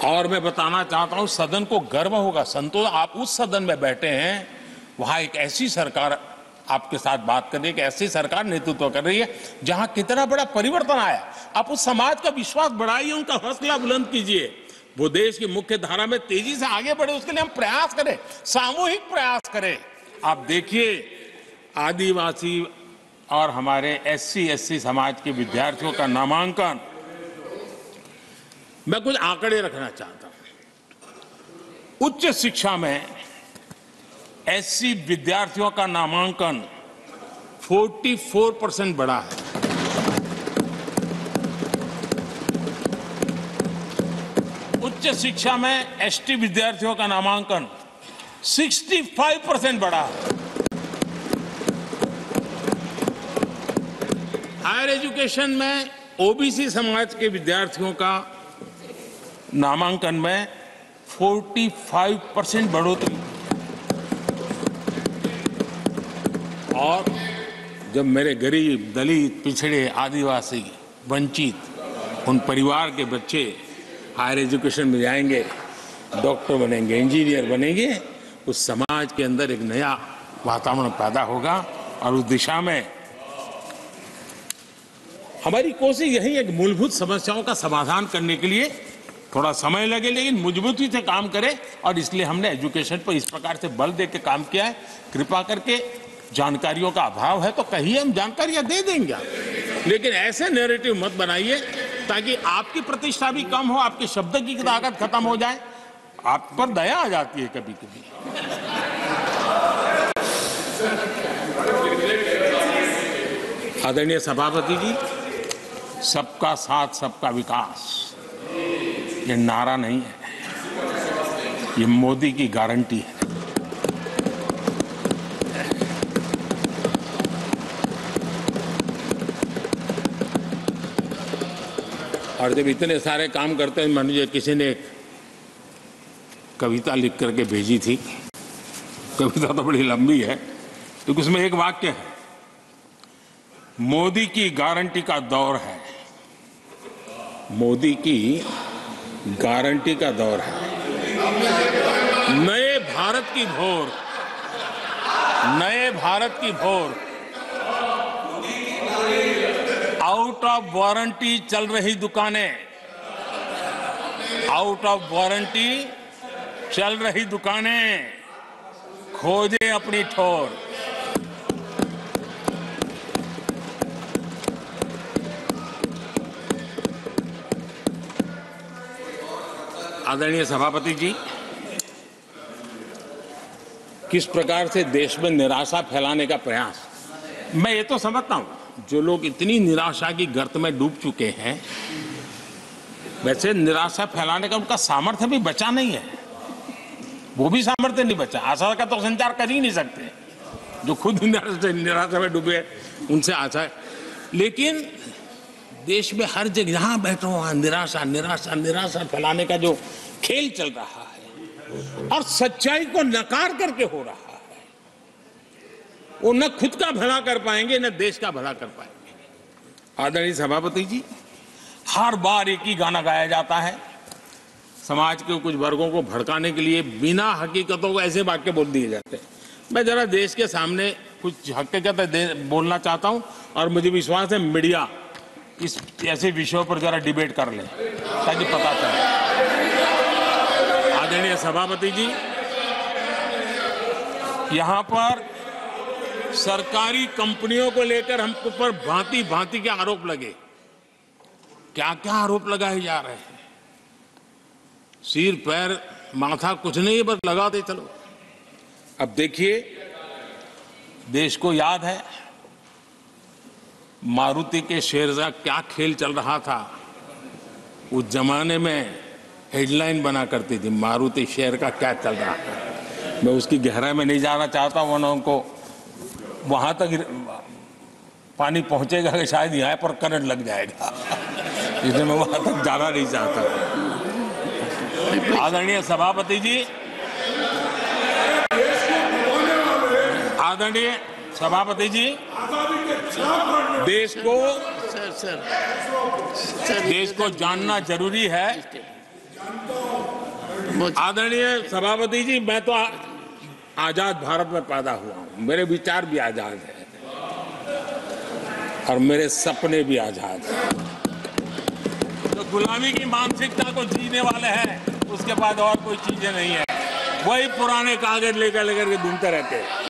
और मैं बताना चाहता हूं, सदन को गर्व होगा, संतोष, आप उस सदन में बैठे हैं, वहां एक ऐसी सरकार आपके साथ बात कर रही है, कि ऐसी सरकार नेतृत्व कर रही है जहां कितना बड़ा परिवर्तन आया। आप उस समाज का विश्वास बढ़ाइए, उनका हौसला बुलंद कीजिए, वो देश की मुख्य धारा में तेजी से आगे बढ़े, उसके लिए हम प्रयास करें, सामूहिक प्रयास करें। आप देखिए, आदिवासी और हमारे SC/ST समाज के विद्यार्थियों का नामांकन, मैं कुछ आंकड़े रखना चाहता हूं। उच्च शिक्षा में SC विद्यार्थियों का नामांकन 44% बढ़ा है। उच्च शिक्षा में ST विद्यार्थियों का नामांकन 65% बढ़ा है। हायर एजुकेशन में OBC समाज के विद्यार्थियों का नामांकन में 45% बढ़ोतरी। और जब मेरे गरीब, दलित, पिछड़े, आदिवासी, वंचित उन परिवार के बच्चे हायर एजुकेशन में जाएंगे, डॉक्टर बनेंगे, इंजीनियर बनेंगे, उस समाज के अंदर एक नया वातावरण पैदा होगा। और उस दिशा में हमारी कोशिश यही है कि मूलभूत समस्याओं का समाधान करने के लिए थोड़ा समय लगे, लेकिन मजबूती से काम करें। और इसलिए हमने एजुकेशन पर इस प्रकार से बल दे के काम किया है। कृपा करके, जानकारियों का अभाव है तो कहिए, हम जानकारियां दे देंगे, लेकिन ऐसे नैरेटिव मत बनाइए ताकि आपकी प्रतिष्ठा भी कम हो, आपके शब्द की ताकत खत्म हो जाए। आप पर दया आ जाती है कभी कभी। आदरणीय सभापति जी, सबका साथ सबका विकास ये नारा नहीं है, ये मोदी की गारंटी है। और जब इतने सारे काम करते हैं, मान लीजिए किसी ने एक कविता लिख करके भेजी थी, कविता तो बड़ी लंबी है, तो उसमें एक वाक्य है, मोदी की गारंटी का दौर है, मोदी की गारंटी का दौर है, नए भारत की भोर, नए भारत की भोर, आउट ऑफ वारंटी चल रही दुकानें, आउट ऑफ वारंटी चल रही दुकानें, खोजे अपनी ठोर। आदरणीय सभापति जी, किस प्रकार से देश में निराशा फैलाने का प्रयास, मैं ये तो समझता हूं, जो लोग इतनी निराशा की गर्त में डूब चुके हैं, वैसे निराशा फैलाने का उनका सामर्थ्य भी बचा नहीं है, वो भी सामर्थ्य नहीं बचा। आशा का तो संचार कर ही नहीं सकते, जो खुद निराशा में डूबे उनसे आशा है। लेकिन देश में हर जगह जहां बैठो वहां निराशा निराशा निराशा फैलाने का जो खेल चल रहा है और सच्चाई को नकार करके हो रहा है, वो न खुद का भला कर पाएंगे न देश का भला कर पाएंगे। आदरणीय सभापति जी, हर बार एक ही गाना गाया जाता है, समाज के कुछ वर्गों को भड़काने के लिए बिना हकीकतों को ऐसे वाक्य बोल दिए जाते हैं। मैं जरा देश के सामने कुछ हकीकत बोलना चाहता हूं और मुझे विश्वास है मीडिया इस ऐसे विषयों पर जरा डिबेट कर ले ताकि पता चले। आदरणीय सभापति जी, यहां पर सरकारी कंपनियों को लेकर हम ऊपर भांति भांति के आरोप लगे, क्या क्या आरोप लगाए जा रहे हैं, सिर पैर माथा कुछ नहीं, बस लगाते चलो। अब देखिए, देश को याद है मारुति के शेर का क्या खेल चल रहा था। उस जमाने में हेडलाइन बना करती थी, मारुति शेर का क्या चल रहा है। मैं उसकी गहराई में नहीं जाना चाहता, वरना उनको वहां तक पानी पहुंचेगा कि शायद यहाँ पर करंट लग जाएगा, इसलिए मैं वहां तक जाना नहीं चाहता। आदरणीय सभापति जी, आदरणीय सभापति जी, देश को जानना जरूरी है आदरणीय सभापति जी, मैं तो आजाद भारत में पैदा हुआ हूं, मेरे विचार भी आजाद है और मेरे सपने भी आजाद हैं। तो गुलामी की मानसिकता को जीने वाले हैं, उसके बाद और कोई चीजें नहीं है, वही पुराने कागज लेकर के घूमते रहते हैं।